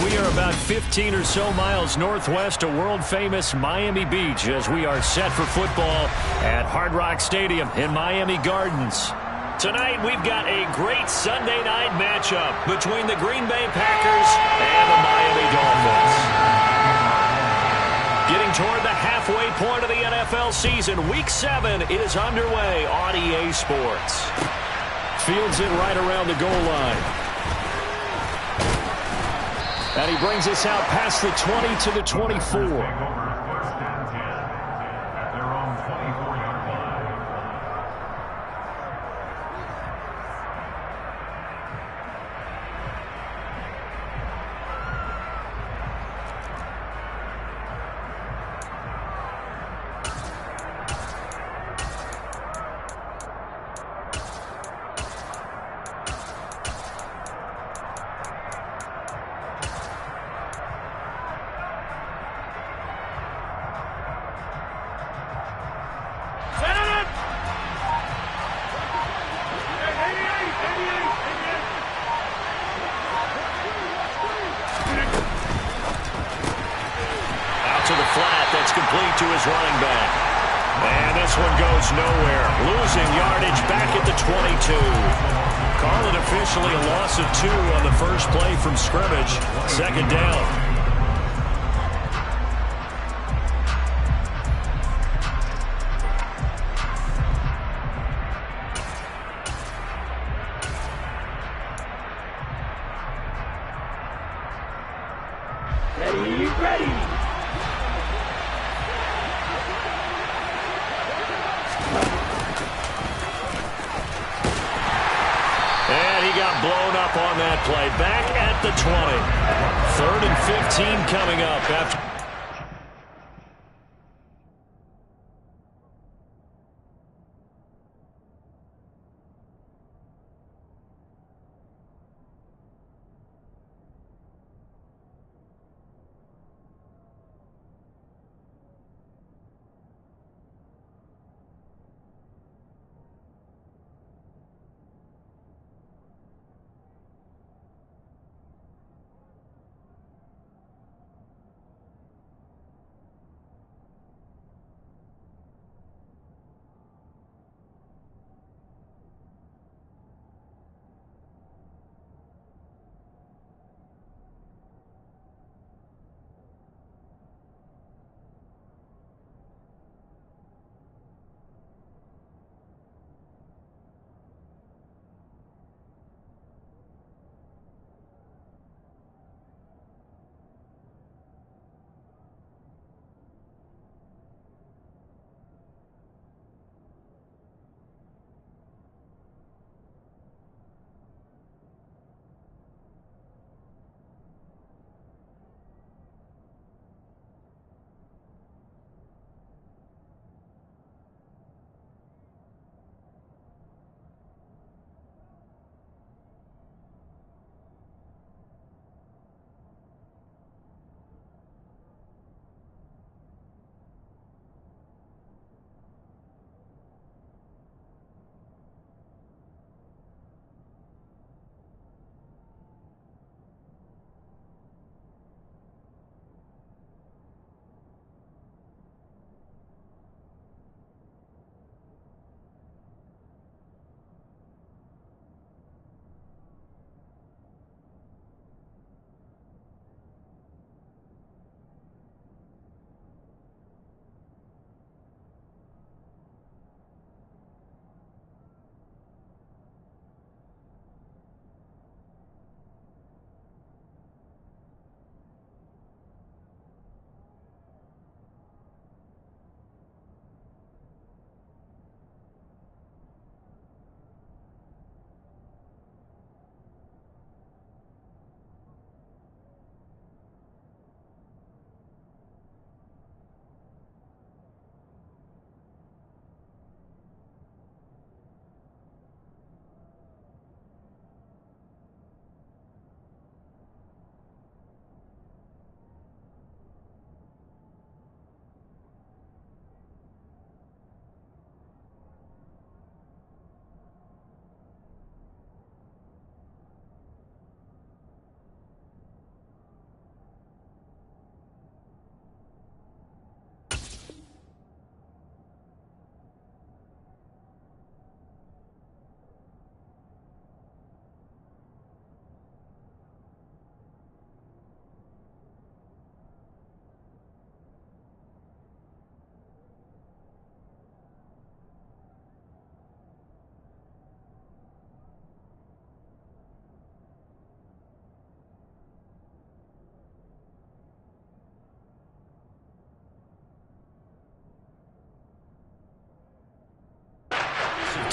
We are about 15 or so miles northwest of world-famous Miami Beach as we are set for football at Hard Rock Stadium in Miami Gardens. Tonight, we've got a great Sunday night matchup between the Green Bay Packers and the Miami Dolphins. Getting toward the halfway point of the NFL season, Week 7 is underway on EA Sports. Fields it right around the goal line. And he brings us out past the 20 to the 24. Complete to his running back. And this one goes nowhere. Losing yardage back at the 22. Call it officially a loss of 2 on the first play from scrimmage. Second down. On that play, back at the 20. 3rd and 15 coming up after.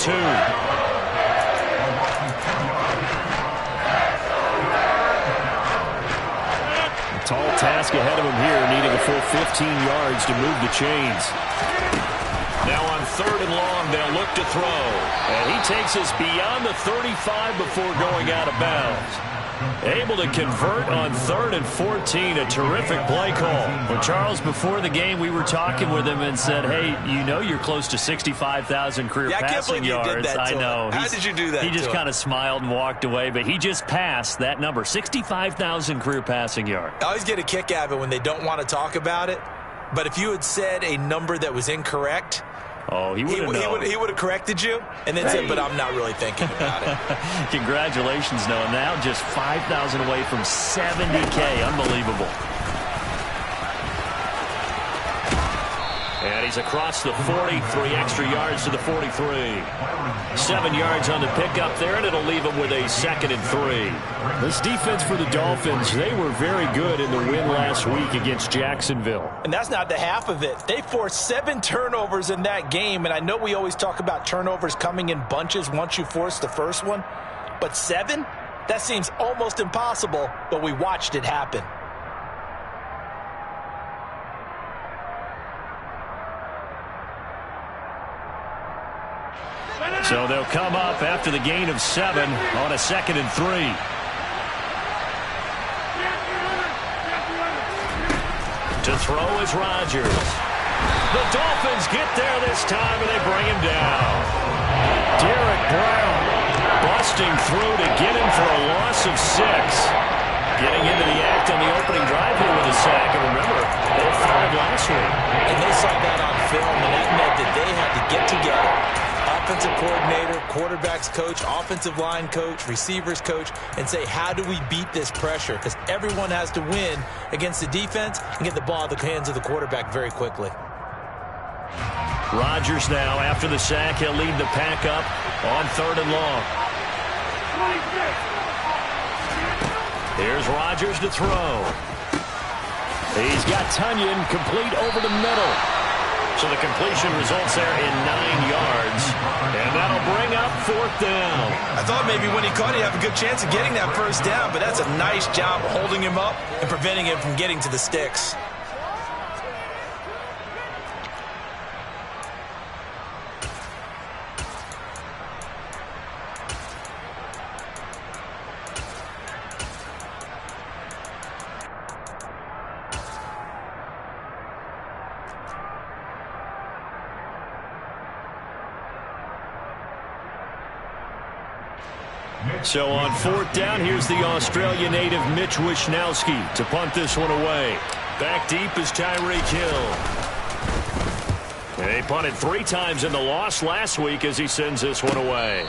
2. Tall task ahead of him here, needing a full 15 yards to move the chains. Now on 3rd and long, they'll look to throw. And he takes us beyond the 35 before going out of bounds. Able to convert on 3rd and 14, a terrific play call. Well, Charles, before the game, we were talking with him and said, hey, you know you're close to 65,000 career passing yards. I know. How did you do that? He just kind of smiled and walked away, but he just passed that number, 65,000 career passing yards. I always get a kick out of it when they don't want to talk about it. But if you had said a number that was incorrect, he would have corrected you and then said, but I'm not really thinking about it. Congratulations, Noah. Now just 5,000 away from 70K. Unbelievable. And he's across the 40, 3 extra yards to the 43. 7 yards on the pickup there, and it'll leave him with a 2nd and 3. This defense for the Dolphins, they were very good in the win last week against Jacksonville. And that's not the half of it. They forced 7 turnovers in that game, and I know we always talk about turnovers coming in bunches once you force the first one, but 7? That seems almost impossible, but we watched it happen. So they'll come up after the gain of 7 on a 2nd and 3. To throw is Rodgers. The Dolphins get there this time, and they bring him down. Derek Brown busting through to get him for a loss of 6. Getting into the act on the opening drive here with a sack. And remember, they had 5 last week. And they saw that on film, and that meant that they had to get together. Offensive coordinator, quarterbacks coach, offensive line coach, receivers coach, and say, how do we beat this pressure? Because everyone has to win against the defense and get the ball out of the hands of the quarterback very quickly. Rodgers now, after the sack, he'll lead the pack up on 3rd and long. Here's Rodgers to throw. He's got Tunyon complete over the middle. So the completion results there in 9 yards. And that'll bring up 4th down. I thought maybe when he caught it, he'd have a good chance of getting that first down, but that's a nice job of holding him up and preventing him from getting to the sticks. So on 4th down, here's the Australia native Mitch Wishnowsky to punt this one away. Back deep is Tyreek Hill. They punted 3 times in the loss last week as he sends this one away.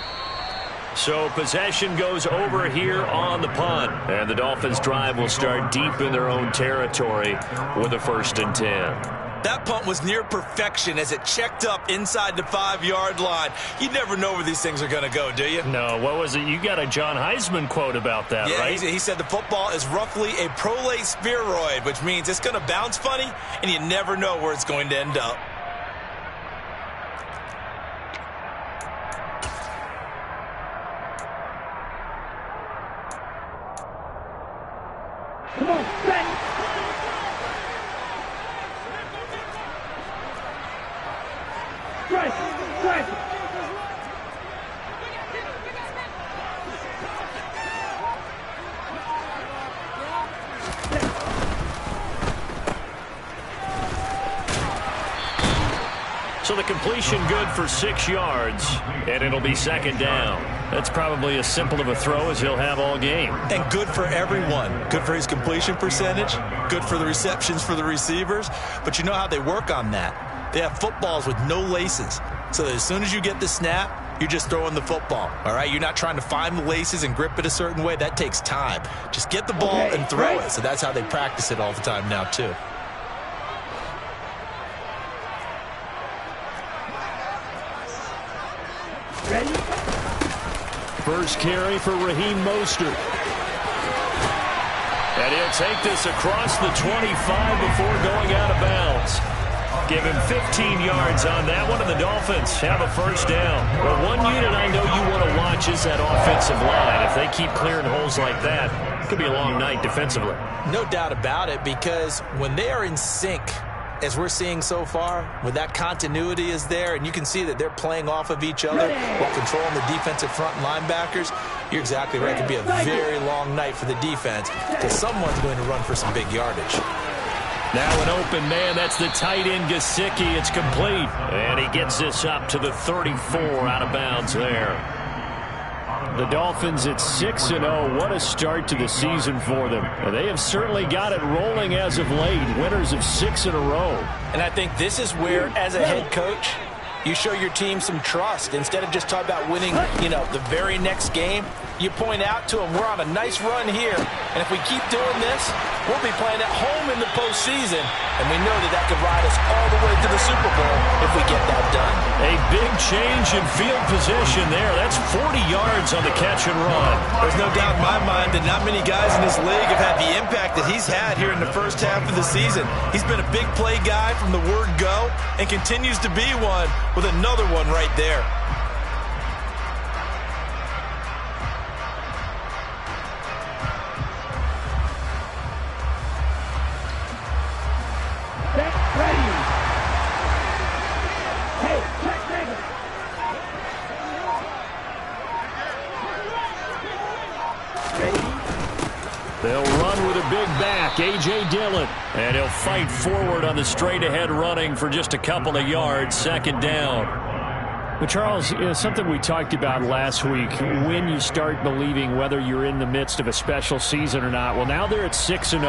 So possession goes over here on the punt. And the Dolphins drive will start deep in their own territory with a 1st and 10. That punt was near perfection as it checked up inside the 5-yard line. You never know where these things are going to go, do you? No, what was it? You got a John Heisman quote about that, right? He said the football is roughly a prolate spheroid, which means it's going to bounce funny, and you never know where it's going to end up. Come on, back. So the completion good for 6 yards, and it'll be 2nd down. That's probably as simple of a throw as he'll have all game. And good for everyone. Good for his completion percentage. Good for the receptions for the receivers. But you know how they work on that. They have footballs with no laces. So that as soon as you get the snap, you're just throwing the football. All right? You're not trying to find the laces and grip it a certain way. That takes time. Just get the ball and throw it. So that's how they practice it all the time now, too. Ready? First carry for Raheem Mostert. And he'll take this across the 25 before going out of bounds. Give him 15 yards on that one, and the Dolphins have a first down. Well, one unit I know you want to watch is that offensive line. If they keep clearing holes like that, it could be a long night defensively. No doubt about it, because when they are in sync, as we're seeing so far, when that continuity is there, and you can see that they're playing off of each other while controlling the defensive front linebackers, you're exactly right. It could be a very long night for the defense because someone's going to run for some big yardage. Now an open man. That's the tight end, Gesicki. It's complete. And he gets this up to the 34 out of bounds there. The Dolphins at 6-0. What a start to the season for them. They have certainly got it rolling as of late. Winners of 6 in a row. And I think this is where, as a head coach, you show your team some trust. Instead of just talking about winning, the very next game, you point out to them, we're on a nice run here. And if we keep doing this, we'll be playing at home in the postseason. And we know that could ride us all the way to the Super Bowl if we get that done. A big change in field position there. That's 40 yards on the catch and run. There's no doubt in my mind that not many guys in this league have had the impact that he's had here in the first half of the season. He's been a big play guy from the word go and continues to be one with another one right there. They'll run with a big back, A.J. Dillon. And he'll fight forward on the straight-ahead running for just a couple of yards, second down. But, Charles, something we talked about last week, when you start believing whether you're in the midst of a special season or not. Well, now they're at 6-0.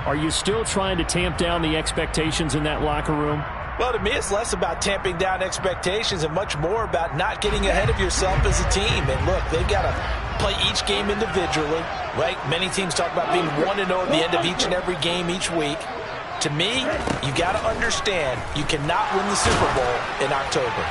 Are you still trying to tamp down the expectations in that locker room? Well, to me, it's less about tamping down expectations and much more about not getting ahead of yourself as a team. And, look, they've got to play each game individually, right? Many teams talk about being 1-0 at the end of each and every game each week. To me, you got to understand you cannot win the Super Bowl in October.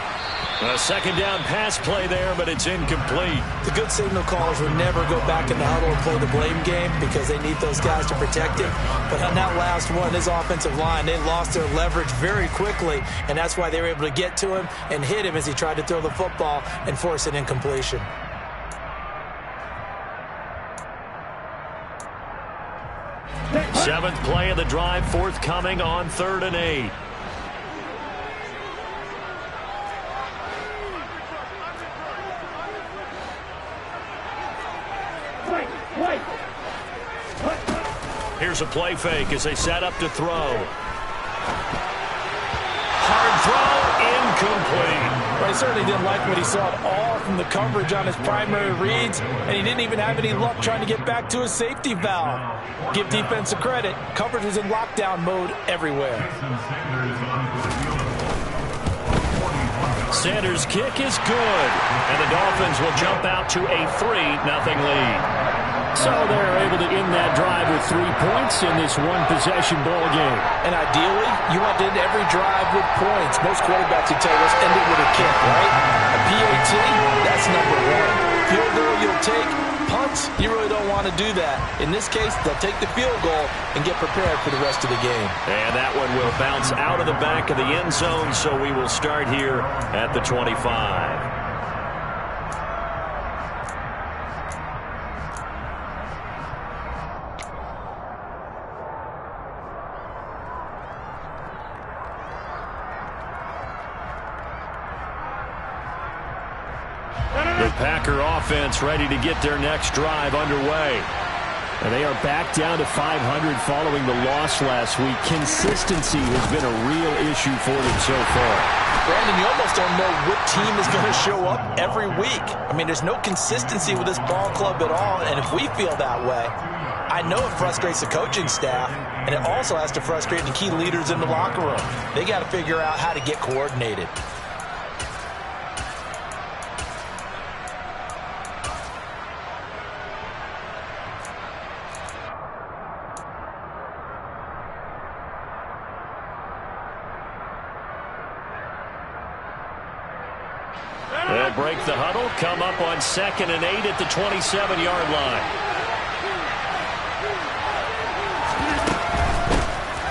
A second down pass play there, but it's incomplete. The good signal callers will never go back in the huddle and play the blame game because they need those guys to protect him. But on that last one, his offensive line, they lost their leverage very quickly, and that's why they were able to get to him and hit him as he tried to throw the football and force an incompletion. Seventh play of the drive forthcoming on 3rd and 8. Here's a play fake as they set up to throw. Hard throw, incomplete. Well, he certainly didn't like what he saw at all from the coverage on his primary reads, and he didn't even have any luck trying to get back to his safety valve. Give defense a credit. Coverage was in lockdown mode everywhere. Sanders' kick is good, and the Dolphins will jump out to a 3-0 lead. So they're able to end that drive with 3 points in this one-possession ball game. And ideally, you want to end every drive with points. Most quarterbacks would tell us end it with a kick, right? A PAT, that's number one. Field goal you'll take. Punts, you really don't want to do that. In this case, they'll take the field goal and get prepared for the rest of the game. And that one will bounce out of the back of the end zone, so we will start here at the 25. The Packer offense ready to get their next drive underway. And they are back down to 500 following the loss last week. Consistency has been a real issue for them so far. Brandon, you almost don't know what team is going to show up every week. I mean, there's no consistency with this ball club at all, and if we feel that way, I know it frustrates the coaching staff, and it also has to frustrate the key leaders in the locker room. They got to figure out how to get coordinated. They'll break the huddle, come up on 2nd and 8 at the 27-yard line.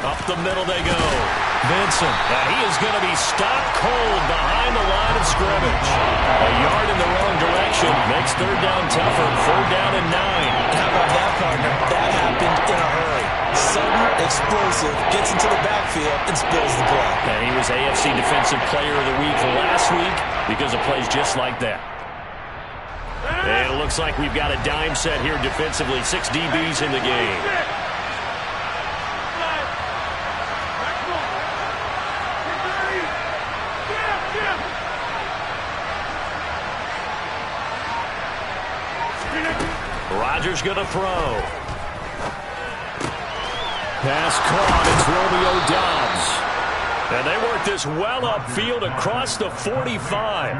Up the middle they go. Vincent, and he is going to be stopped cold behind the line of scrimmage. A yard in the wrong direction makes third down tougher. 3rd down and 9. How about that, partner? That happened in a hurry. Sudden, explosive, gets into the backfield and spills the play. And he was AFC Defensive Player of the Week last week because of plays just like that. And it looks like we've got a dime set here defensively. 6 DBs in the game. Rodgers going to throw. Pass caught. It's Romeo Doubs. And they work this well upfield across the 45.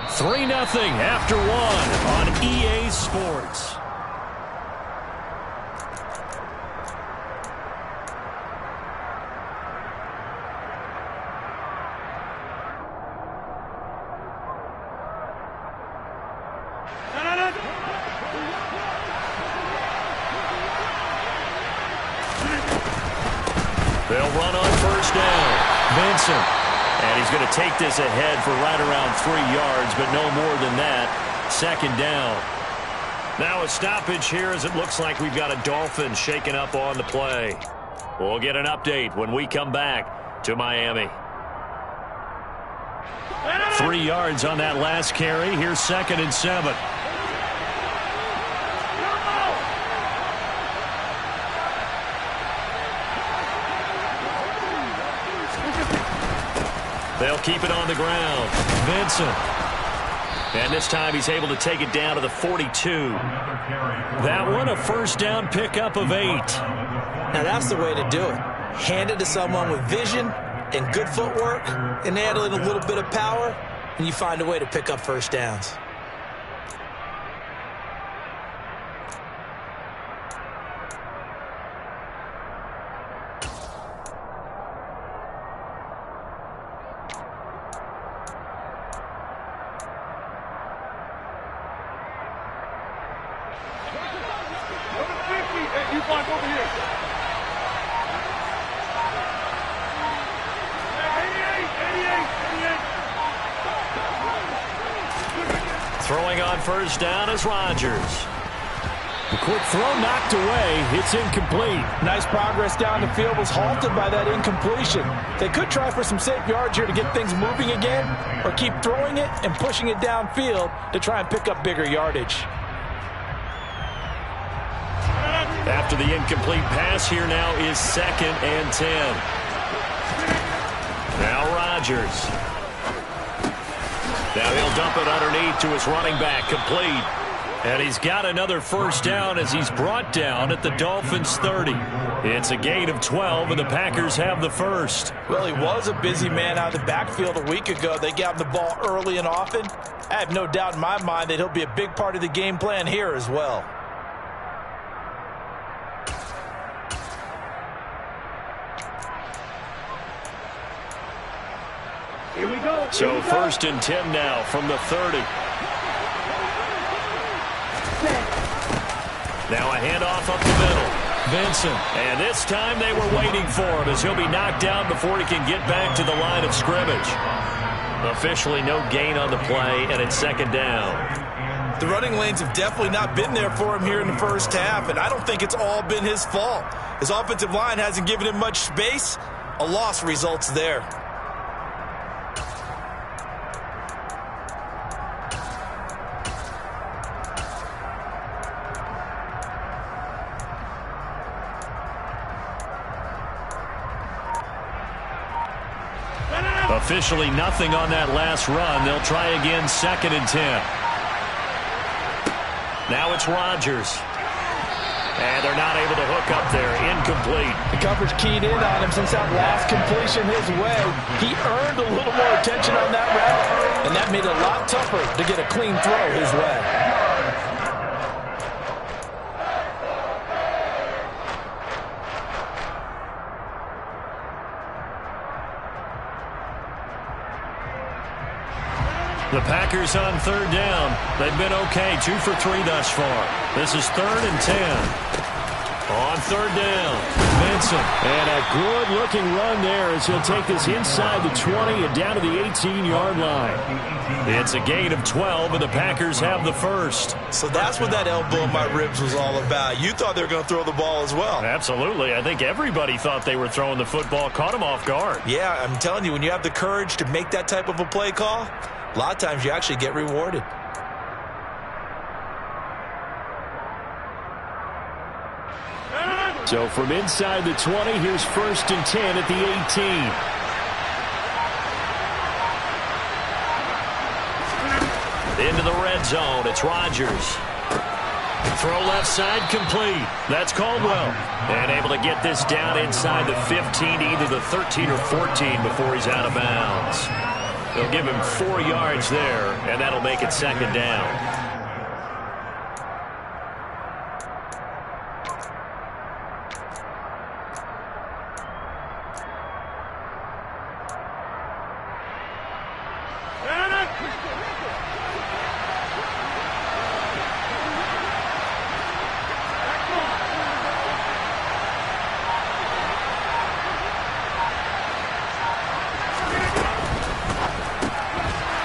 3-0 after 1 on EA Sports. They'll run on 1st down. Vincent. And he's going to take this ahead for right around 3 yards, but no more than that. 2nd down. Now a stoppage here as it looks like we've got a Dolphin shaking up on the play. We'll get an update when we come back to Miami. 3 yards on that last carry. Here's 2nd and 7. They'll keep it on the ground. Vincent. And this time he's able to take it down to the 42. That one a 1st down pickup of 8. Now that's the way to do it. Hand it to someone with vision and good footwork and add in a little bit of power, and you find a way to pick up 1st downs. Throwing on 1st down is Rodgers. The quick throw knocked away. It's incomplete. Nice progress down the field was halted by that incompletion. They could try for some safe yards here to get things moving again, or keep throwing it and pushing it downfield to try and pick up bigger yardage. After the incomplete pass, here now is 2nd and 10. Now Rodgers. Now he'll dump it underneath to his running back, complete. And he's got another 1st down as he's brought down at the Dolphins' 30. It's a gain of 12, and the Packers have the 1st. Well, he was a busy man out of the backfield a week ago. They got him the ball early and often. I have no doubt in my mind that he'll be a big part of the game plan here as well. Here we go. So 1st and 10 now from the 30. Now a handoff up the middle. Vincent. And this time they were waiting for him as he'll be knocked down before he can get back to the line of scrimmage. Officially no gain on the play, and it's 2nd down. The running lanes have definitely not been there for him here in the 1st half, and I don't think it's all been his fault. His offensive line hasn't given him much space. A loss results there. Officially nothing on that last run. They'll try again, 2nd and 10. Now it's Rodgers. And they're not able to hook up there. Incomplete. The coverage keyed in on him since that last completion his way. He earned a little more attention on that route, and that made it a lot tougher to get a clean throw his way. The Packers on 3rd down. They've been okay. 2 for 3 thus far. This is 3rd and 10. On third down, Benson. And a good-looking run there as he'll take this inside the 20 and down to the 18-yard line. It's a gain of 12, and the Packers have the first. So that's what that elbow in my ribs was all about. You thought they were going to throw the ball as well. Absolutely. I think everybody thought they were throwing the football, caught him off guard. Yeah, I'm telling you, when you have the courage to make that type of a play call, a lot of times you actually get rewarded. So from inside the 20, here's 1st and 10 at the 18. Into the red zone, it's Rodgers. Throw left side, complete. That's Caldwell. And able to get this down inside the 15, either the 13 or 14 before he's out of bounds. They'll give him 4 yards there, and that'll make it 2nd down.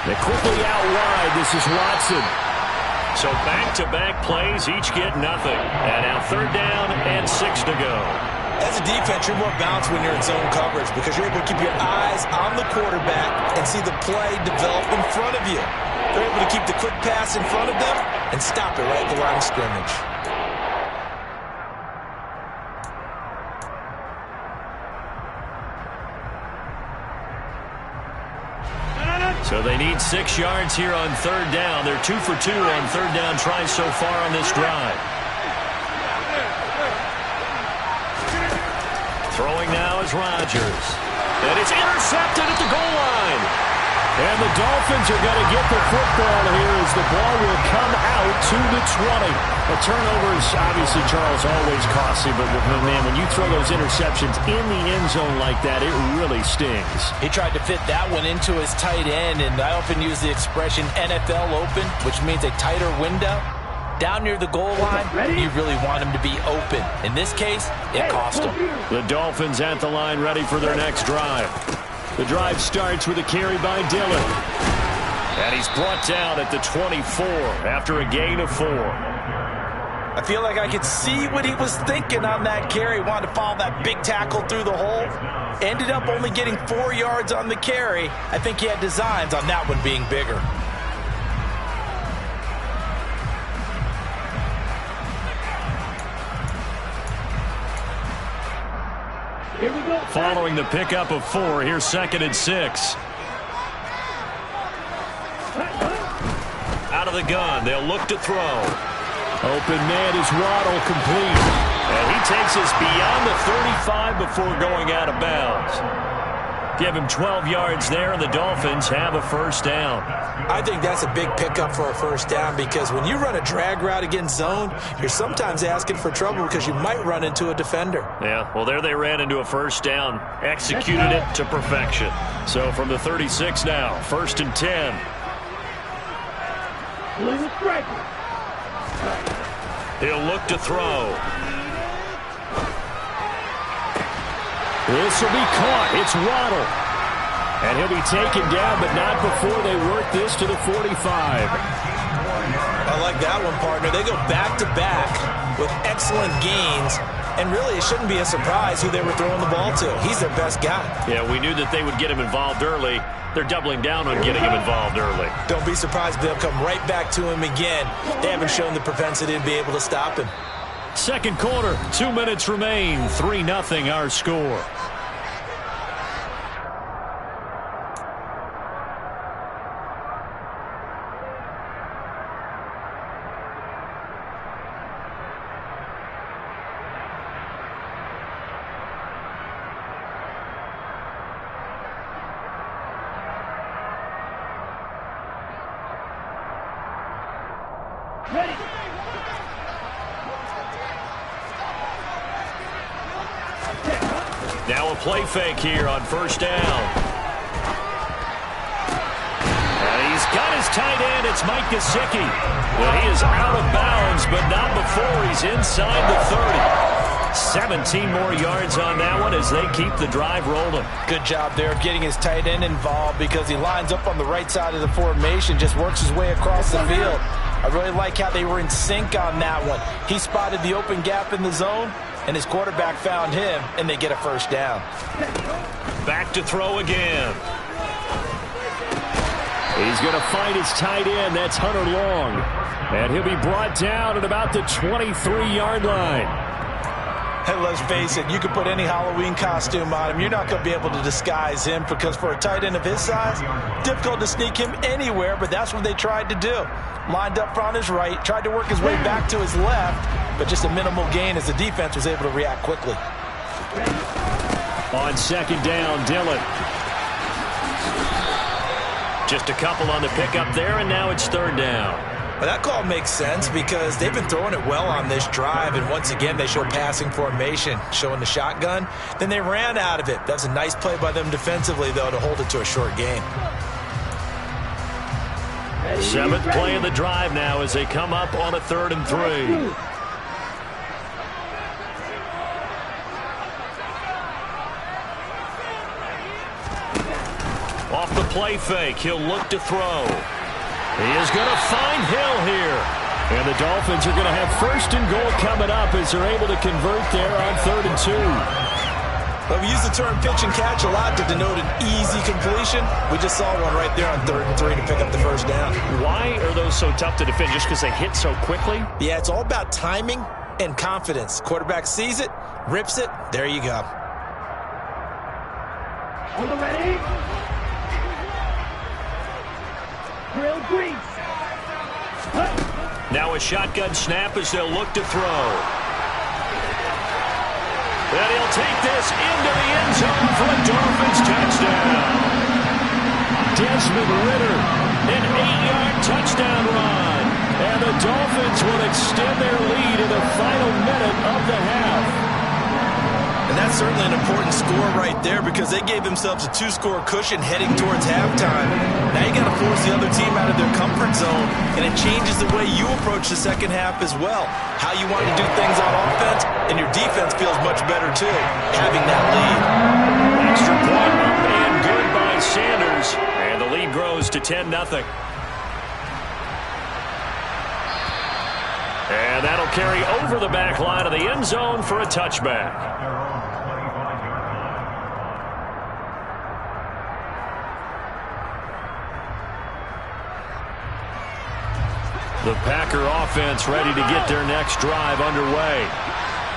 They quickly out wide. This is Watson. So back-to-back plays, each get nothing. And now 3rd down and 6 to go. As a defense, you're more balanced when you're in zone coverage because you're able to keep your eyes on the quarterback and see the play develop in front of you. They're able to keep the quick pass in front of them and stop it right at the line of scrimmage. So they need 6 yards here on 3rd down. They're 2 for 2 on 3rd down tries so far on this drive. Throwing now is Rodgers. And it's intercepted at the goal line. And the Dolphins are going to get the football here as the ball will come out to the 20. A turnover is obviously, Charles, always costly, but man, when you throw those interceptions in the end zone like that, it really stings. He tried to fit that one into his tight end, and I often use the expression NFL open, which means a tighter window. Down near the goal line, you really want him to be open. In this case, it cost him. The Dolphins at the line ready for their next drive. The drive starts with a carry by Dillon. And he's brought down at the 24 after a gain of 4. I feel like I could see what he was thinking on that carry. Wanted to follow that big tackle through the hole. Ended up only getting 4 yards on the carry. I think he had designs on that one being bigger. Following the pickup of 4, here's 2nd and 6. Out of the gun, they'll look to throw. Open man is Waddle, complete. And he takes us beyond the 35 before going out of bounds. Give him 12 yards there, and the Dolphins have a 1st down. I think that's a big pickup for a 1st down because when you run a drag route against zone, you're sometimes asking for trouble because you might run into a defender. Yeah, well, there they ran into a 1st down. Executed it to perfection. So from the 36 now, 1st and 10. He'll look to throw. This will be caught. It's Waddle. And he'll be taken down, but not before they work this to the 45. I like that one, partner. They go back-to-back with excellent gains. And really, it shouldn't be a surprise who they were throwing the ball to. He's their best guy. Yeah, we knew that they would get him involved early. They're doubling down on getting him involved early. Don't be surprised if they'll come right back to him again. They haven't shown the propensity to be able to stop him. 2nd quarter, 2 minutes remain. 3-0 our score. Now a play fake here on 1st down. And he's got his tight end. It's Mike Gesicki. Well, he is out of bounds, but not before he's inside the 30. 17 more yards on that one as they keep the drive rolling. Good job there of getting his tight end involved because he lines up on the right side of the formation, just works his way across the field. I really like how they were in sync on that one. He spotted the open gap in the zone, and his quarterback found him, and they get a first down. Back to throw again. He's going to find his tight end. That's Hunter Long. And he'll be brought down at about the 23-yard line. Hey, let's face it, you can put any Halloween costume on him. You're not going to be able to disguise him because for a tight end of his size, difficult to sneak him anywhere, but that's what they tried to do. Lined up on his right, tried to work his way back to his left, but just a minimal gain as the defense was able to react quickly. On second down, Dillon. Just a couple on the pickup there, and now it's third down. Well, that call makes sense because they've been throwing it well on this drive, and once again, they show passing formation, showing the shotgun. Then they ran out of it. That's a nice play by them defensively, though, to hold it to a short gain. Seventh play of the drive now as they come up on a 3rd and 3. Off the play fake, he'll look to throw. He is going to find Hill here. And the Dolphins are going to have 1st and goal coming up as they're able to convert there on 3rd and 2. Well, we use the term pitch and catch a lot to denote an easy completion. We just saw one right there on 3rd and 3 to pick up the first down. Why are those so tough to defend? Just because they hit so quickly? Yeah, it's all about timing and confidence. Quarterback sees it, rips it, there you go. On the ready? Grilled grease. Now a shotgun snap as they'll look to throw. And he'll take this into the end zone for a Dolphins touchdown. Desmond Ridder, an 8-yard touchdown run. And the Dolphins will extend their lead in the final minute of the half. And that's certainly an important score right there because they gave themselves a 2-score cushion heading towards halftime. Now you got to force the other team out of their comfort zone, and it changes the way you approach the second half as well. How you want to do things on offense, and your defense feels much better too, having that lead. Extra point up and good by Sanders, and the lead grows to 10-0. And that'll carry over the back line of the end zone for a touchback. The Packer offense ready to get their next drive underway.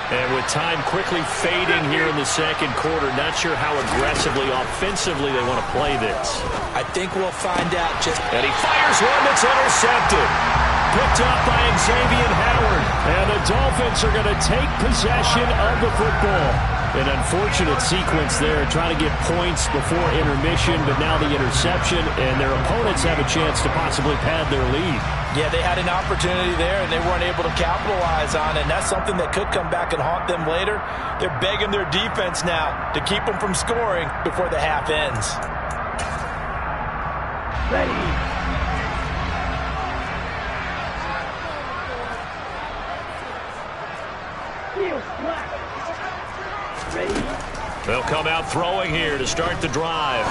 And with time quickly fading here in the second quarter, not sure how aggressively, offensively they want to play this. I think we'll find out just... And he fires one that's intercepted. Picked up by Xavier Howard. And the Dolphins are going to take possession of the football. An unfortunate sequence there, trying to get points before intermission, but now the interception, and their opponents have a chance to possibly pad their lead. Yeah, they had an opportunity there, and they weren't able to capitalize on it, and that's something that could come back and haunt them later. They're begging their defense now to keep them from scoring before the half ends. Ready. Heel slack. Ready. They'll come out throwing here to start the drive.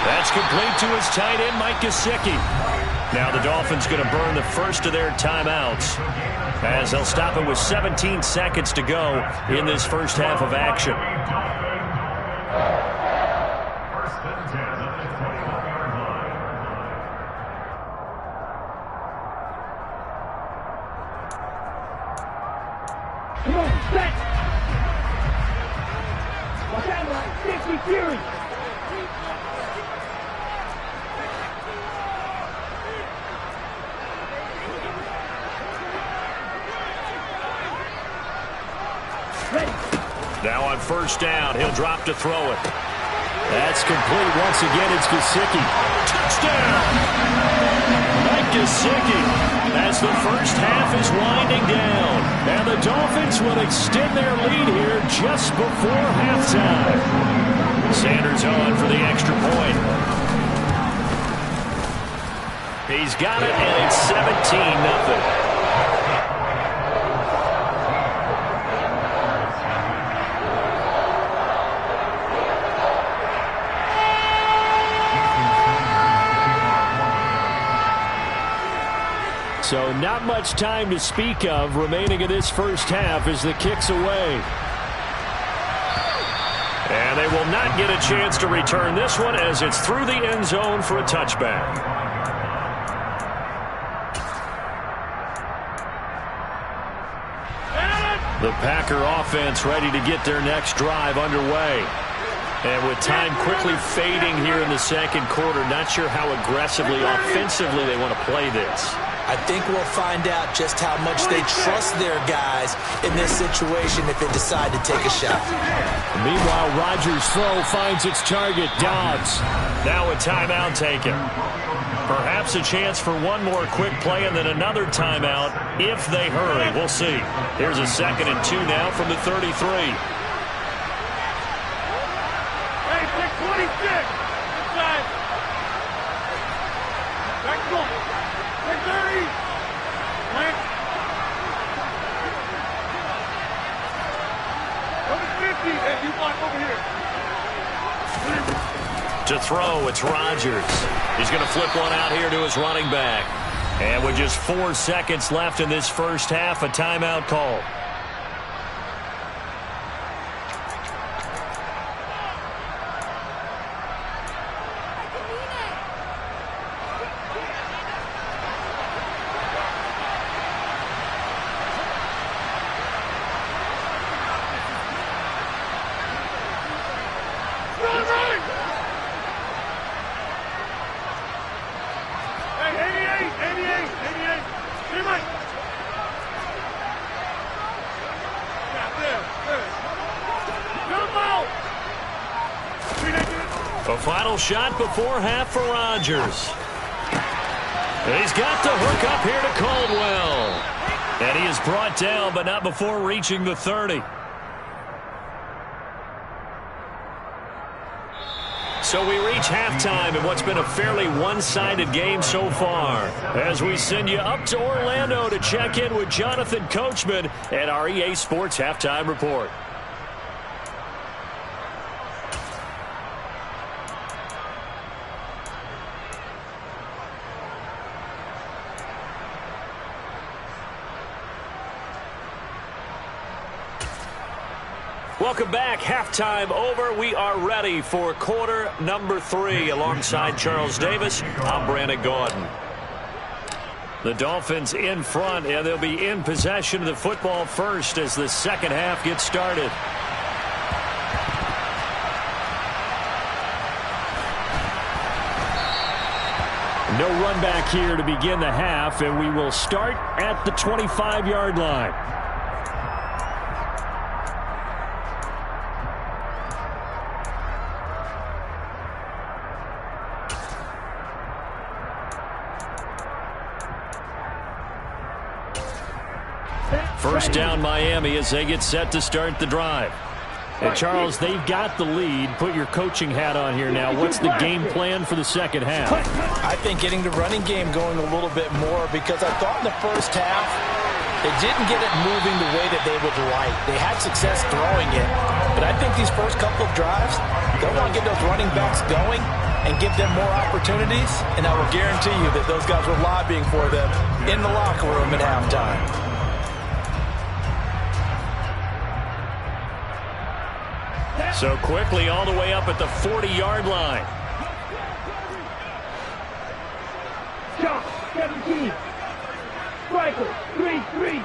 That's complete to his tight end, Mike Gesicki. Now the Dolphins going to burn the first of their timeouts as they'll stop it with 17 seconds to go in this first half of action. Come on, set. Watch out, like 50 Fury. Now on first down, he'll drop to throw it. That's complete. Once again, it's Gesicki. Touchdown! Mike Gesicki as the first half is winding down. And the Dolphins will extend their lead here just before halftime. Sanders on for the extra point. He's got it, and it's 17-0. So not much time to speak of remaining in this first half as the kick's away. And they will not get a chance to return this one as it's through the end zone for a touchback. The Packer offense ready to get their next drive underway. And with time quickly fading here in the second quarter, not sure how aggressively, offensively they want to play this. I think we'll find out just how much they trust their guys in this situation if they decide to take a shot. Meanwhile, Rodgers' throw finds its target, Dobbs. Now a timeout taken. Perhaps a chance for one more quick play and then another timeout if they hurry. We'll see. Here's a 2nd and 2 now from the 33. To throw, it's Rodgers. He's going to flip one out here to his running back. And with just 4 seconds left in this first half, a timeout call. A final shot before half for Rodgers. He's got the hook up here to Caldwell. And he is brought down, but not before reaching the 30. So we reach halftime in what's been a fairly one-sided game so far. As we send you up to Orlando to check in with Jonathan Coachman at our EA Sports Halftime Report. Welcome back. Halftime over. We are ready for quarter number 3. Alongside Charles Davis, I'm Brandon Gaudin. The Dolphins in front, and they'll be in possession of the football first as the second half gets started. No run back here to begin the half, and we will start at the 25-yard line. First down Miami as they get set to start the drive. And Charles, they've got the lead. Put your coaching hat on here now. What's the game plan for the second half? I think getting the running game going a little bit more, because I thought in the first half they didn't get it moving the way that they would like. They had success throwing it, but I think these first couple of drives, they'll want to get those running backs going and give them more opportunities, and I will guarantee you that those guys were lobbying for them in the locker room at halftime. So quickly all the way up at the 40-yard line. Josh, 17. Striker, 3-3.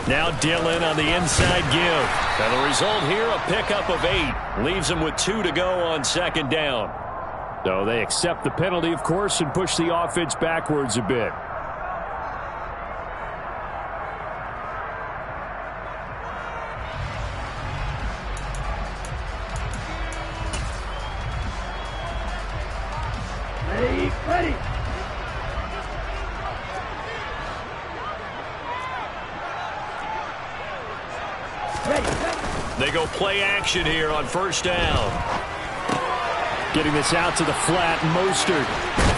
Now Dillon on the inside give. And the result here, a pickup of 8. Leaves them with 2 to go on second down. So they accept the penalty, of course, and push the offense backwards a bit. Ready. They go play action here on first down. Getting this out to the flat, Mostert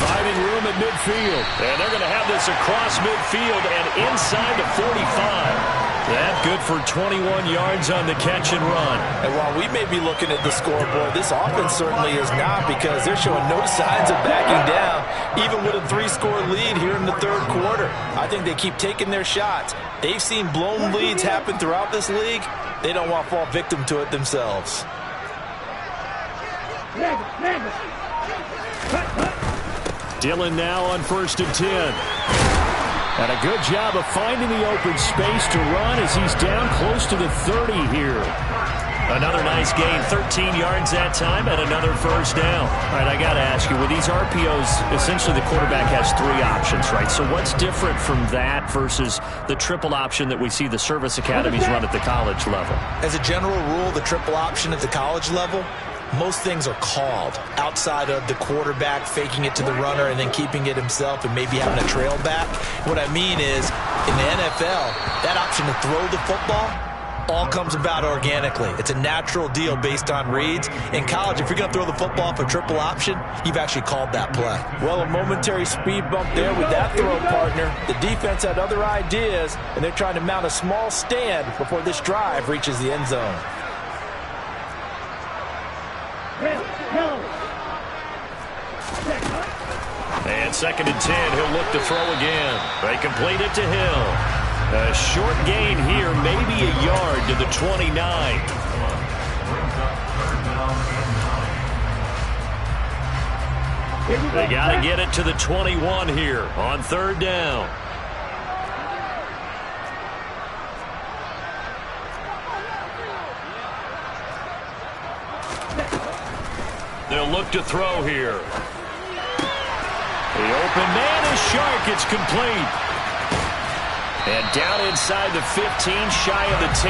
finding room at midfield. And they're going to have this across midfield and inside the 45. That good for 21 yards on the catch and run. And while we may be looking at the scoreboard, this offense certainly is not, because they're showing no signs of backing down, even with a 3-score lead here in the third quarter. I think they keep taking their shots. They've seen blown leads happen throughout this league. They don't want to fall victim to it themselves. Dillon now on 1st and 10. And a good job of finding the open space to run as he's down close to the 30 here. Another nice gain, 13 yards that time, and another first down. All right, I got to ask you, with these RPOs, essentially the quarterback has 3 options, right? So what's different from that versus the triple option that we see the service academies run at the college level? As a general rule, the triple option at the college level, most things are called outside of the quarterback faking it to the runner and then keeping it himself and maybe having a trail back. What I mean is, in the NFL, that option to throw the football all comes about organically. It's a natural deal based on reads. In college, if you're going to throw the football for triple option, you've actually called that play. Well, a momentary speed bump there with that throw, partner. The defense had other ideas, and they're trying to mount a small stand before this drive reaches the end zone. And 2nd and 10, he'll look to throw again. They complete it to Hill. A short gain here, maybe a yard to the 29. They got to get it to the 21 here on 3rd down. They'll look to throw here. The open man is Shark. It's complete. And down inside the 15, shy of the 10.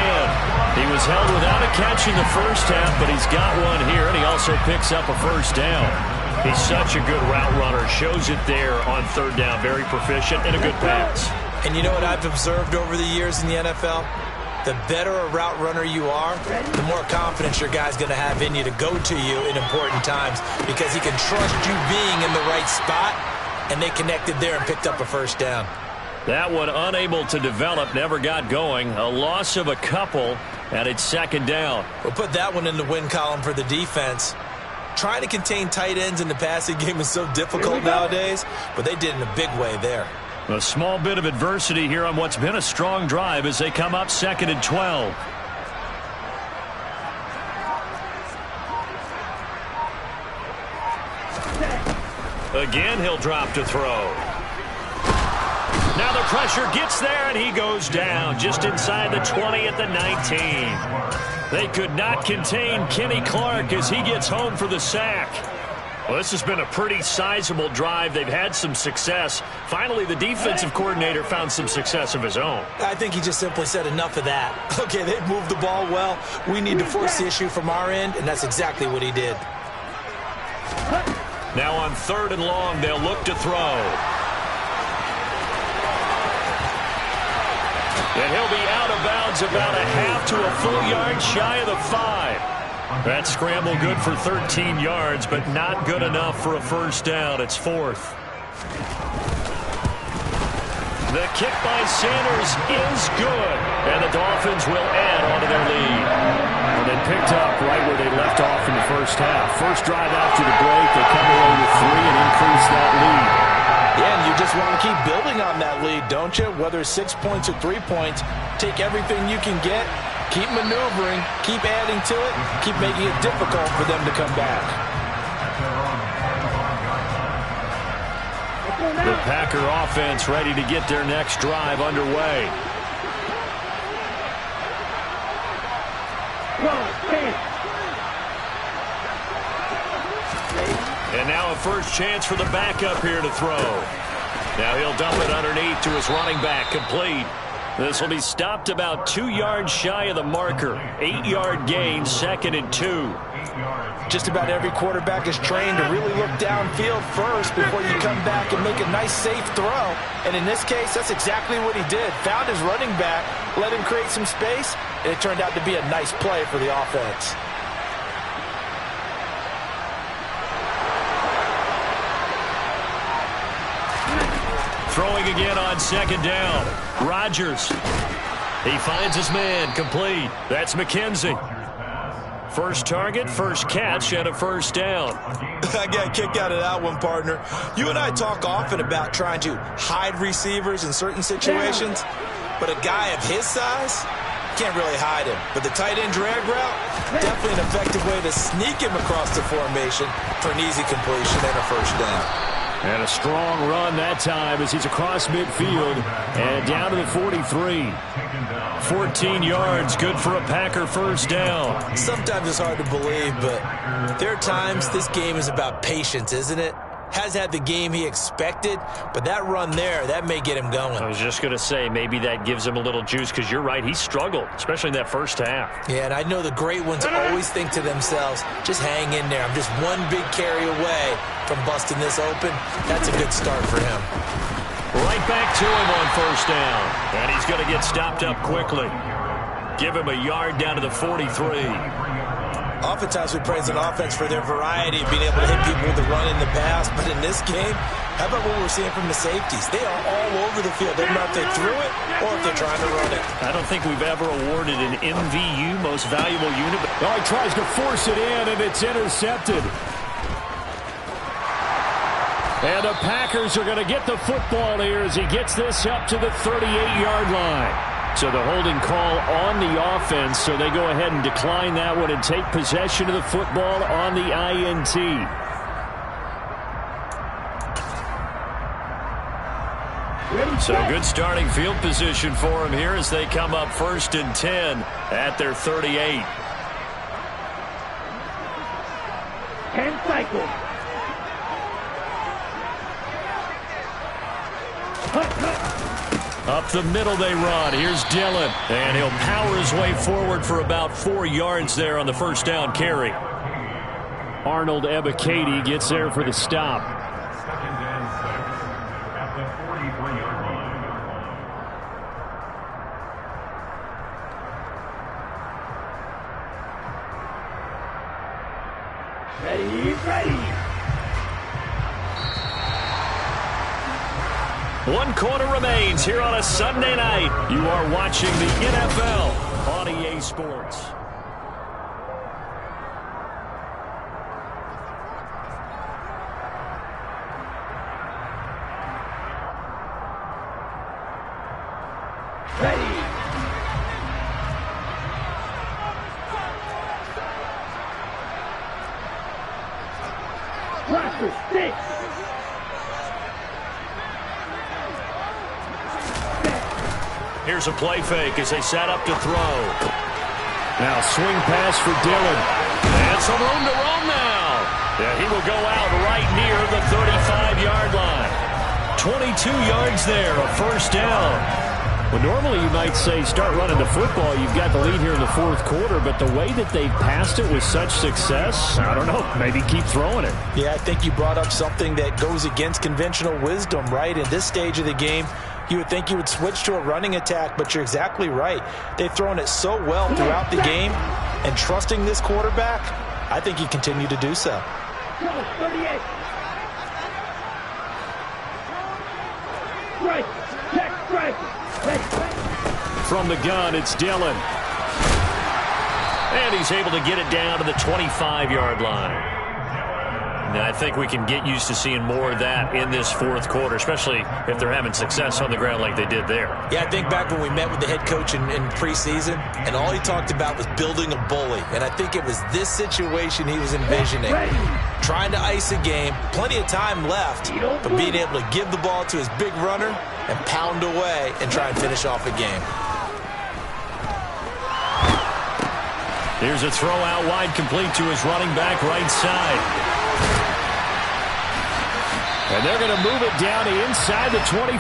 He was held without a catch in the first half, but he's got one here, and he also picks up a first down. He's such a good route runner. Shows it there on 3rd down. Very proficient and a good pass. And you know what I've observed over the years in the NFL? The better a route runner you are, the more confidence your guy's going to have in you to go to you in important times, because he can trust you being in the right spot, and they connected there and picked up a first down. That one unable to develop, never got going. A loss of a couple, and it's 2nd down. We'll put that one in the win column for the defense. Trying to contain tight ends in the passing game is so difficult nowadays, but they did it in a big way there. A small bit of adversity here on what's been a strong drive as they come up 2nd and 12. Again, he'll drop to throw. Now the pressure gets there, and he goes down just inside the 20 at the 19. They could not contain Kenny Clark as he gets home for the sack. Well, this has been a pretty sizable drive. They've had some success. Finally, the defensive coordinator found some success of his own. I think he just simply said enough of that. Okay, they've moved the ball well. We need to force the issue from our end, and that's exactly what he did. Now on 3rd and long, they'll look to throw. And he'll be out of bounds about a half to a full yard shy of the 5. That scramble good for 13 yards, but not good enough for a first down. It's 4th. The kick by Sanders is good, and the Dolphins will add on to their lead. And they picked up right where they left off in the first half. First drive after the break, they come away with 3 and increase that lead. Yeah, and you just want to keep building on that lead, don't you? Whether it's 6 points or 3 points, take everything you can get, keep maneuvering, keep adding to it, keep making it difficult for them to come back. The Packer offense ready to get their next drive underway. And now a first chance for the backup here to throw. Now he'll dump it underneath to his running back, complete. This will be stopped about 2 yards shy of the marker. 8-yard gain, 2nd and 2. Just about every quarterback is trained to really look downfield first before you come back and make a nice, safe throw. And in this case, that's exactly what he did. Found his running back, let him create some space, and it turned out to be a nice play for the offense. Throwing again on 2nd down. Rodgers. He finds his man, complete. That's McKenzie. First target, first catch, and a first down. I got a kick out of that one, partner. You and I talk often about trying to hide receivers in certain situations, but a guy of his size can't really hide him. But the tight end drag route, definitely an effective way to sneak him across the formation for an easy completion and a first down. And a strong run that time as he's across midfield and down to the 43. 14 yards, good for a Packer first down. Sometimes it's hard to believe, but there are times this game is about patience, isn't it? Has had the game he expected, but that run there, that may get him going. I was just going to say, maybe that gives him a little juice, because you're right, he struggled, especially in that first half. Yeah, and I know the great ones always think to themselves, just hang in there. I'm just one big carry away from busting this open. That's a good start for him. Right back to him on first down, and he's going to get stopped up quickly. Give him a yard down to the 43. Oftentimes we praise an offense for their variety of being able to hit people with the run in the pass, but in this game, how about what we're seeing from the safeties? They are all over the field. They don't know if they threw it or if they're trying to run it. I don't think we've ever awarded an MVU, most valuable unit. Oh, he tries to force it in, and it's intercepted. And the Packers are going to get the football here as he gets this up to the 38-yard line. So the holding call on the offense, so they go ahead and decline that one and take possession of the football on the INT. So good starting field position for him here as they come up 1st and 10 at their 38. 10 cycles. Up the middle they run. Here's Dillon. And he'll power his way forward for about 4 yards there on the first down carry. Arnold Ebiketie gets there for the stop. Ready. 1 quarter remains here on a Sunday night. You are watching the NFL on EA Sports. Ready. Practice 6. Here's a play fake as they set up to throw. Now swing pass for Dillon. And some room to roam now. Yeah, he will go out right near the 35-yard line. 22 yards there, a first down. Well, normally you might say start running the football. You've got the lead here in the 4th quarter, but the way that they've passed it with such success, I don't know, maybe keep throwing it. Yeah, I think you brought up something that goes against conventional wisdom, right? In this stage of the game, you would think you would switch to a running attack, but you're exactly right. They've thrown it so well throughout the game, and trusting this quarterback, I think you continue to do so. 38. Strike. Check. Strike. From the gun, it's Dillon. And he's able to get it down to the 25-yard line. Now, I think we can get used to seeing more of that in this 4th quarter, especially if they're having success on the ground like they did there. Yeah, I think back when we met with the head coach in preseason, and all he talked about was building a bully. And I think it was this situation he was envisioning. Trying to ice a game, plenty of time left, but being able to give the ball to his big runner and pound away and try and finish off a game. Here's a throw out wide, complete to his running back right side. And they're going to move it down to inside the 25.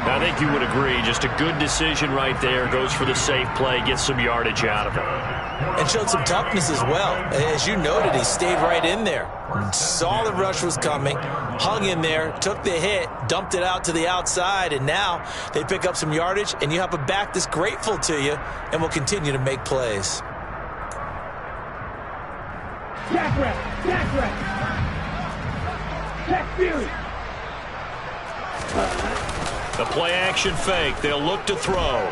I think you would agree, just a good decision right there. Goes for the safe play, gets some yardage out of it. And showed some toughness as well. As you noted, he stayed right in there. Saw the rush was coming, hung in there, took the hit, dumped it out to the outside, and now they pick up some yardage, and you have a back that's grateful to you and will continue to make plays. Jack rep. Jack Fury. The play action fake. They'll look to throw.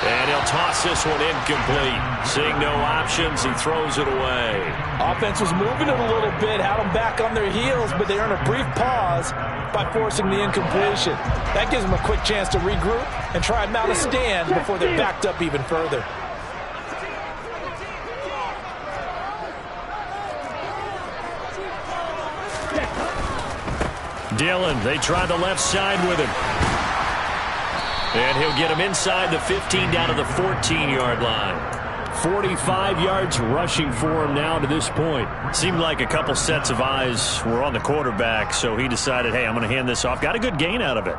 And he'll toss this one incomplete. Seeing no options, he throws it away. Offense was moving it a little bit, had them back on their heels, but they earn a brief pause by forcing the incompletion. That gives them a quick chance to regroup and try and mount a stand before they're backed up even further. Dillon, they try the left side with him. And he'll get him inside the 15 down to the 14-yard line. 45 yards rushing for him now to this point. Seemed like a couple sets of eyes were on the quarterback, so he decided, hey, I'm going to hand this off. Got a good gain out of it.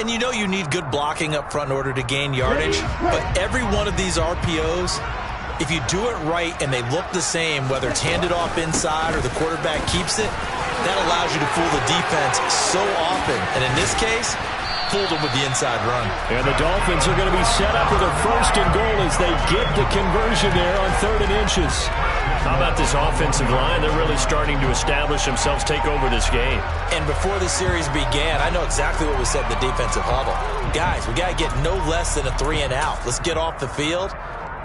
And you know you need good blocking up front in order to gain yardage, but every one of these RPOs, if you do it right and they look the same, whether it's handed off inside or the quarterback keeps it, that allows you to fool the defense so often. And in this case, fooled them with the inside run. And the Dolphins are going to be set up with a 1st and goal as they get the conversion there on 3rd and inches. How about this offensive line? They're really starting to establish themselves, take over this game. And before the series began, I know exactly what was said in the defensive huddle. Guys, we got to get no less than a 3 and out. Let's get off the field.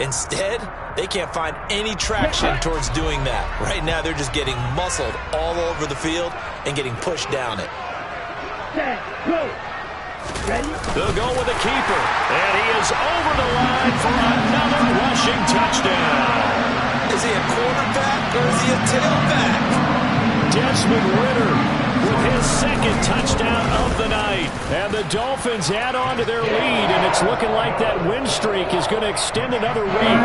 Instead, they can't find any traction towards doing that. Right now, they're just getting muscled all over the field and getting pushed down it. Set, go. Ready? They'll go with the keeper. And he is over the line for another rushing touchdown. Is he a quarterback or is he a tailback? Desmond Ridder with his 2nd touchdown of the night. And the Dolphins add on to their lead, and it's looking like that win streak is going to extend another week.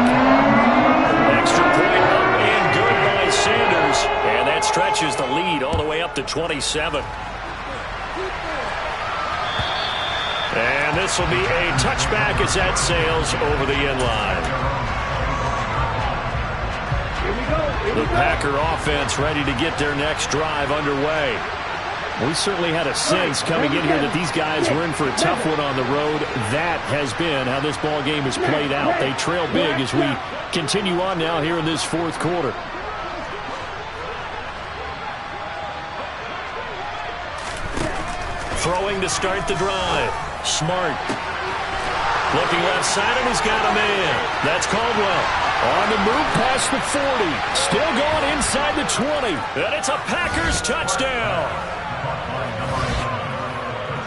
Extra point up and good by Sanders. And that stretches the lead all the way up to 27. And this will be a touchback as that sails over the end line. Here we go. The Packer offense ready to get their next drive underway. We certainly had a sense coming in here that these guys were in for a tough one on the road. That has been how this ball game has played out. They trail big as we continue on now here in this 4th quarter. Throwing to start the drive. Smart. Looking left side, and he's got a man. That's Caldwell. On the move past the 40. Still going inside the 20. And it's a Packers touchdown.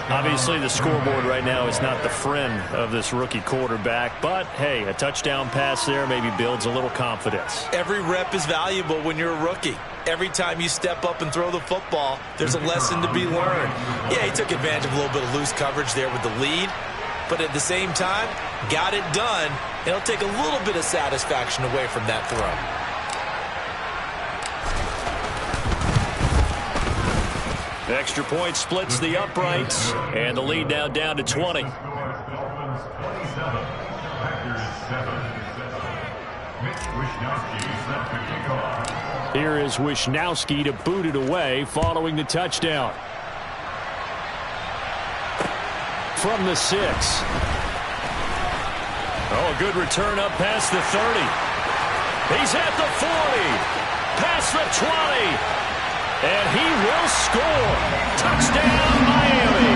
Obviously, the scoreboard right now is not the friend of this rookie quarterback. But, hey, a touchdown pass there maybe builds a little confidence. Every rep is valuable when you're a rookie. Every time you step up and throw the football, there's a lesson to be learned. Yeah, he took advantage of a little bit of loose coverage there with the lead. But at the same time, got it done. It'll take a little bit of satisfaction away from that throw. Extra point splits the uprights, and the lead now down to 20. Here is Wishnowsky to boot it away following the touchdown. From the 6. Oh, a good return up past the 30. He's at the 40. Past the 20. And he will score. Touchdown, Miami.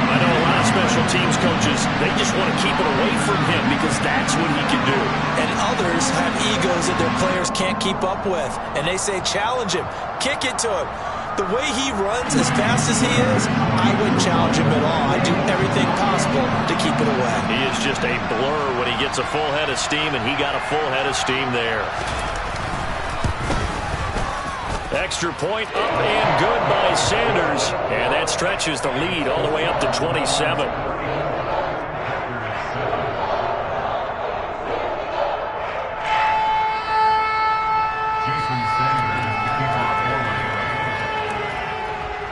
I know a lot of special teams coaches, they just want to keep it away from him because that's what he can do. And others have egos that their players can't keep up with. And they say, challenge him. Kick it to him. The way he runs as fast as he is, I wouldn't challenge him at all. I'd do everything possible to keep it away. He is just a blur when he gets a full head of steam, and he got a full head of steam there. Extra point up and good by Sanders. And that stretches the lead all the way up to 27.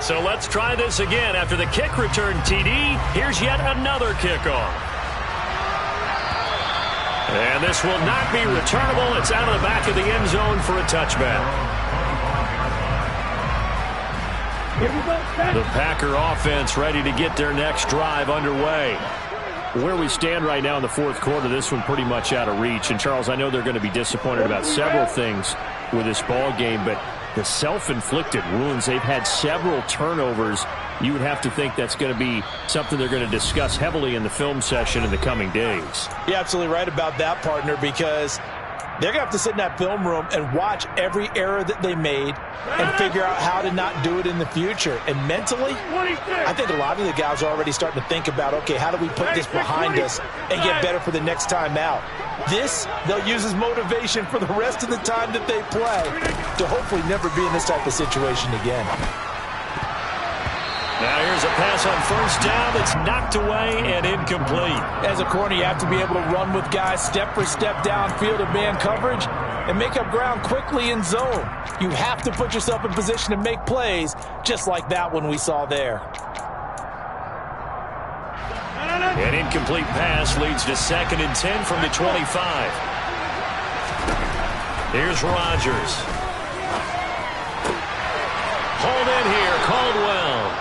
So let's try this again. After the kick return TD, here's yet another kickoff. And this will not be returnable. It's out of the back of the end zone for a touchback. The Packer offense ready to get their next drive underway. Where we stand right now in the 4th quarter, this one pretty much out of reach. And, Charles, I know they're going to be disappointed about several things with this ball game, but the self-inflicted wounds. They've had several turnovers. You would have to think that's going to be something they're going to discuss heavily in the film session in the coming days. You're absolutely right about that, partner, because they're going to have to sit in that film room and watch every error that they made and figure out how to not do it in the future. And mentally, I think a lot of the guys are already starting to think about, okay, how do we put this behind us and get better for the next time out? This, they'll use as motivation for the rest of the time that they play to hopefully never be in this type of situation again. Now here's a pass on first down that's knocked away and incomplete. As a corner, you have to be able to run with guys step for step downfield of man coverage and make up ground quickly in zone. You have to put yourself in position to make plays just like that one we saw there. An incomplete pass leads to 2nd and 10 from the 25. Here's Rodgers. Hauled in here, Caldwell.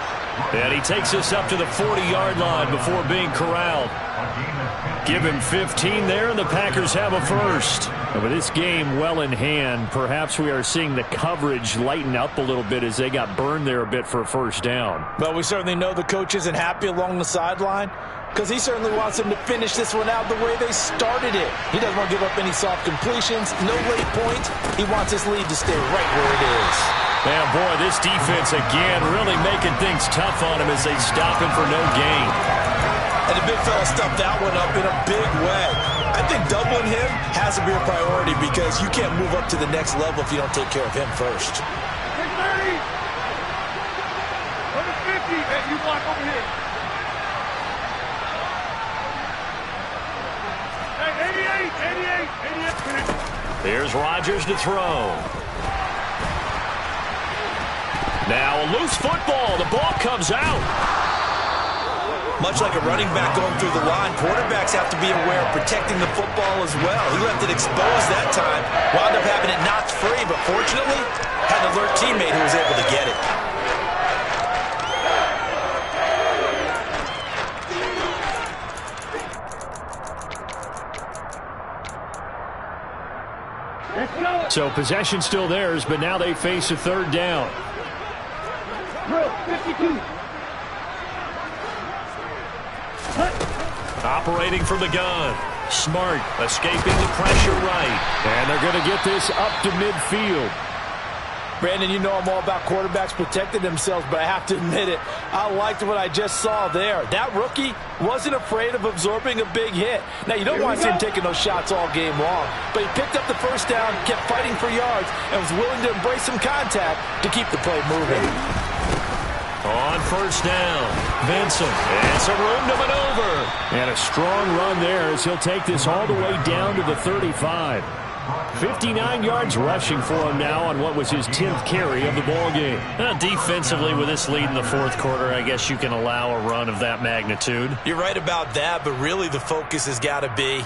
And he takes us up to the 40-yard line before being corralled. Give him 15 there, and the Packers have a first. And with this game well in hand, perhaps we are seeing the coverage lighten up a little bit as they got burned there a bit for a first down. Well, we certainly know the coach isn't happy along the sideline because he certainly wants them to finish this one out the way they started it. He doesn't want to give up any soft completions, no late points. He wants his lead to stay right where it is. Man, boy, this defense again really making things tough on him as they stop him for no gain. And the big fella stuffed that one up in a big way. I think doubling him has to be a priority because you can't move up to the next level if you don't take care of him first. 30. Number 50, and you block over here. Hey, 88. Here's Rodgers to throw. Now a loose football. The ball comes out. Much like a running back going through the line, quarterbacks have to be aware of protecting the football as well. He left it exposed that time, wound up having it knocked free, but fortunately, had an alert teammate who was able to get it. So possession still theirs, but now they face a third down. 52. Operating from the gun. Smart, escaping the pressure right. And they're going to get this up to midfield. Brandon, you know I'm all about quarterbacks protecting themselves, but I have to admit it, I liked what I just saw there. That rookie wasn't afraid of absorbing a big hit. Now, you don't want to see him taking those shots all game long, but he picked up the first down, kept fighting for yards, and was willing to embrace some contact to keep the play moving. On first down, Vincent, and some room to maneuver. And a strong run there as he'll take this all the way down to the 35. 59 yards rushing for him now on what was his 10th carry of the ball game. Defensively, with this lead in the fourth quarter, I guess you can allow a run of that magnitude. You're right about that, but really the focus has got to be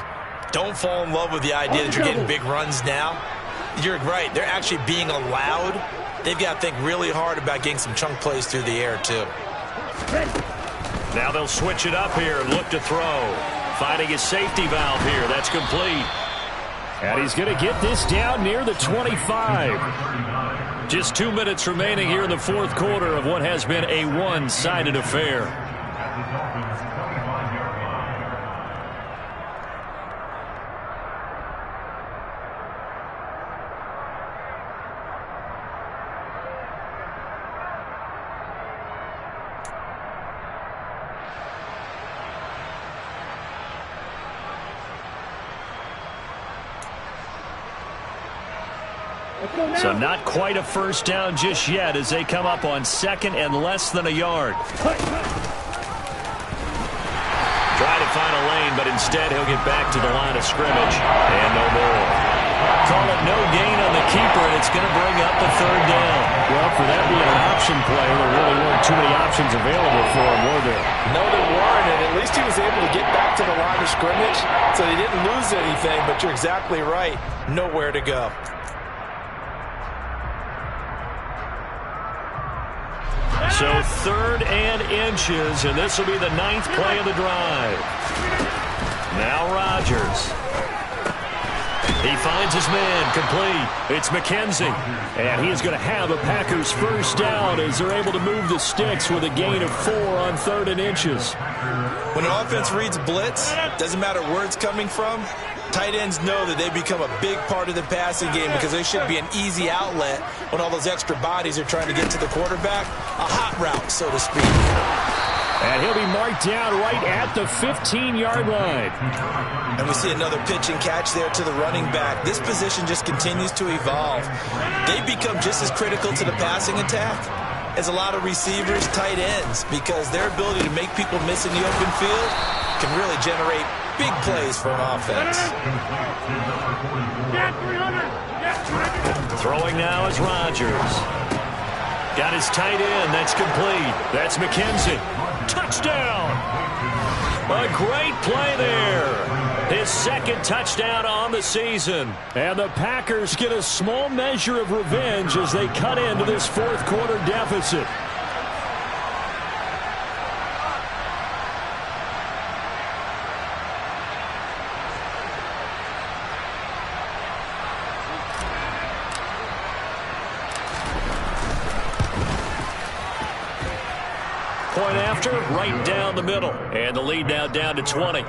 don't fall in love with the idea that you're getting big runs now. You're right. They're actually being allowed. They've got to think really hard about getting some chunk plays through the air, too. Now they'll switch it up here and look to throw. Finding his safety valve here. That's complete. And he's going to get this down near the 25. Just 2 minutes remaining here in the fourth quarter of what has been a one-sided affair. So not quite a first down just yet as they come up on second and less than a yard. Try to find a lane, but instead he'll get back to the line of scrimmage. And no more. Call it no gain on the keeper, and it's going to bring up the third down. Well, for that being an option play, there really weren't too many options available for him, were there? No, there weren't, and at least he was able to get back to the line of scrimmage, so they didn't lose anything, but you're exactly right. Nowhere to go. So 3rd and inches, and this will be the 9th play of the drive. Now Rodgers. He finds his man, complete. It's McKenzie. And he is going to have a Packers first down as they're able to move the sticks with a gain of 4 on 3rd and inches. When an offense reads blitz, doesn't matter where it's coming from, tight ends know that they become a big part of the passing game because they should be an easy outlet when all those extra bodies are trying to get to the quarterback. A hot route, so to speak. And he'll be marked down right at the 15-yard line. And we see another pitch and catch there to the running back. This position just continues to evolve. They become just as critical to the passing attack as a lot of receivers, tight ends, because their ability to make people miss in the open field can really generate big plays for an offense. Throwing now is Rodgers. Got his tight end. That's complete. That's McKenzie. Touchdown! A great play there. His second touchdown on the season. And the Packers get a small measure of revenge as they cut into this fourth quarter deficit. Point after, right down the middle. And the lead now down to 20.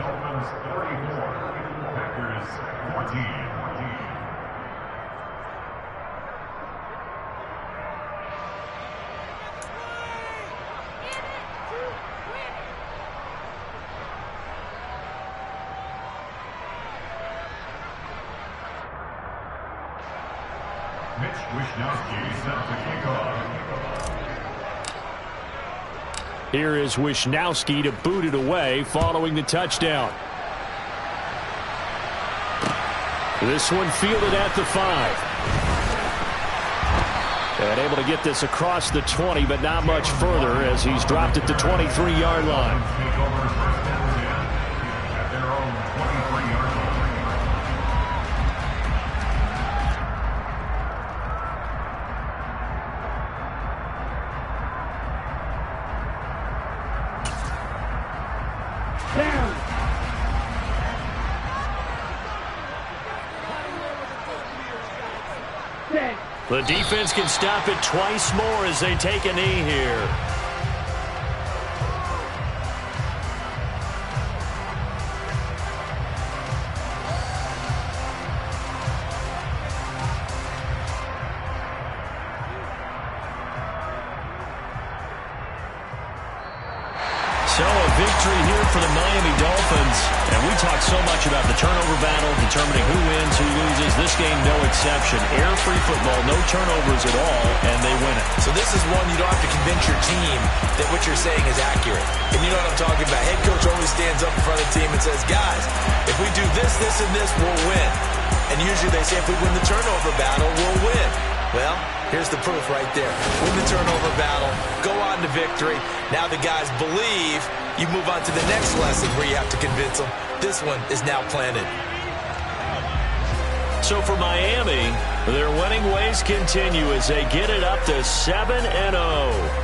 Mitch Wishnowsky set to kick off. Here is Wishnowsky to boot it away following the touchdown. This one fielded at the 5. And able to get this across the 20, but not much further as he's dropped at the 23-yard line. The defense can stop it twice more as they take a knee here. So a victory here for the Miami Dolphins. And we talked so much about the turnover battle, determining who wins, who loses. This game, no exception. Air-free football, no turnovers at all, and they win it. So this is one you don't have to convince your team that what you're saying is accurate. And you know what I'm talking about. Head coach always stands up in front of the team and says, guys, if we do this, this, and this, we'll win. And usually they say if we win the turnover battle, we'll win. Well, here's the proof right there. Win the turnover battle, go on to victory. Now the guys believe. You move on to the next lesson where you have to convince them. This one is now planted. So for Miami, their winning ways continue as they get it up to 7-0.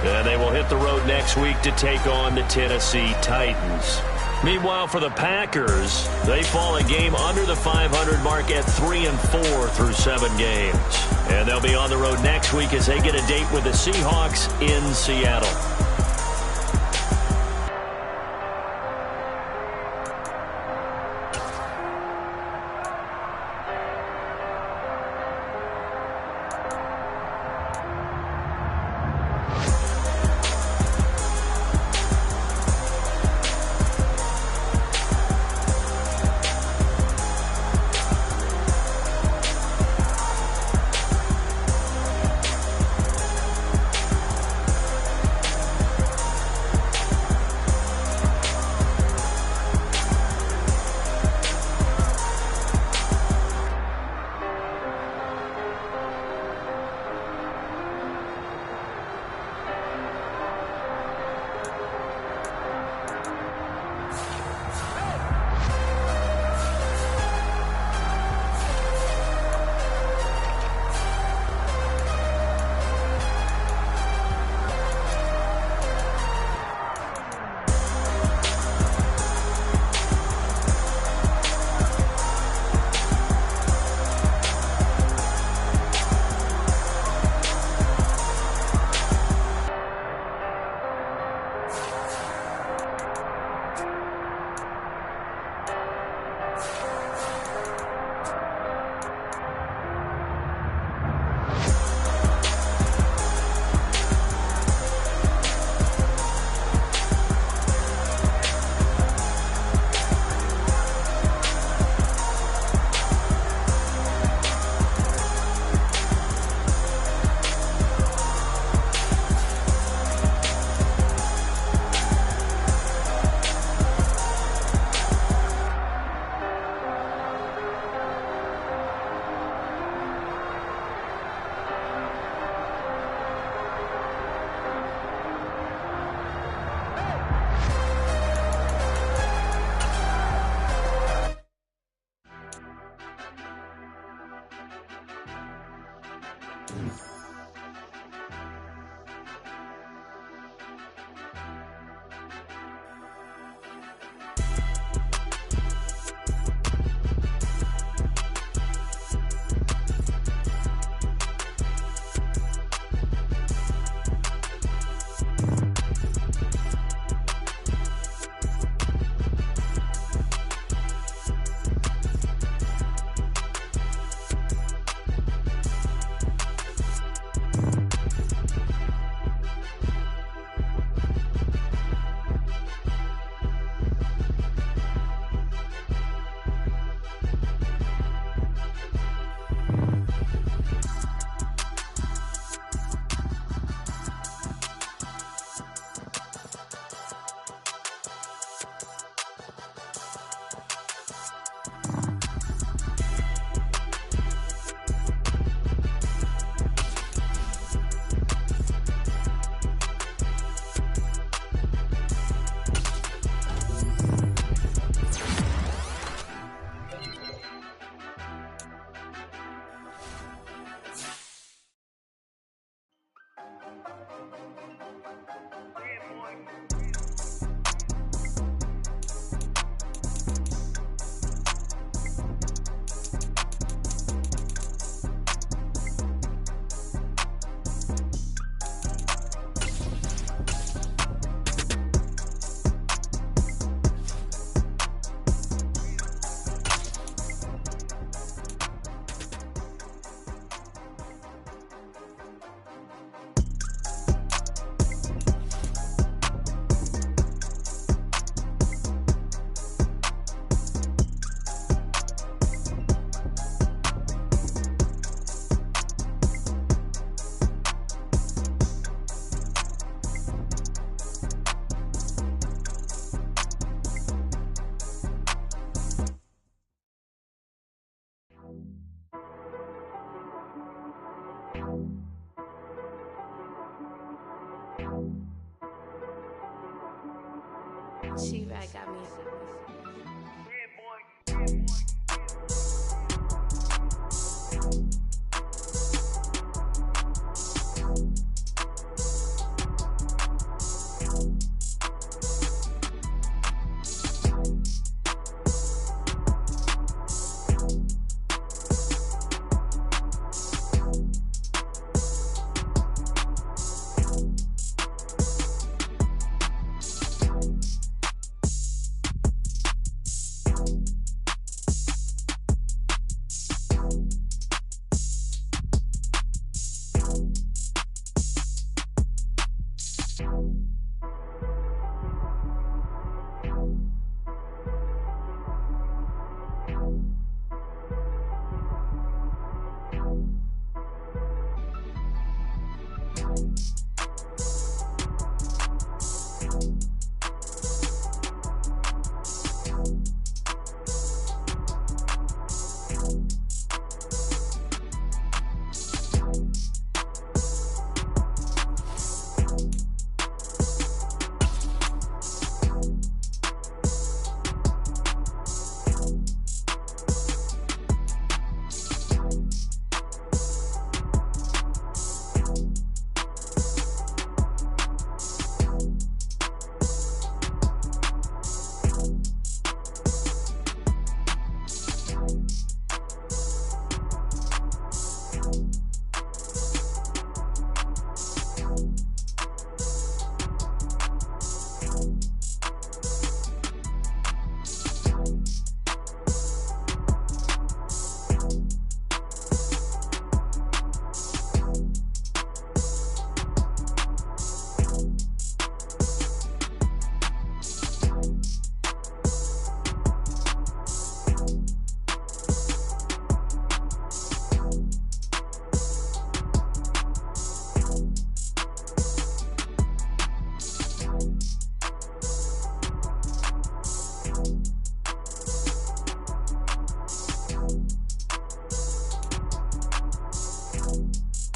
And they will hit the road next week to take on the Tennessee Titans. Meanwhile, for the Packers, they fall a game under the 500 mark at 3-4 through 7 games. And they'll be on the road next week as they get a date with the Seahawks in Seattle. She right got me.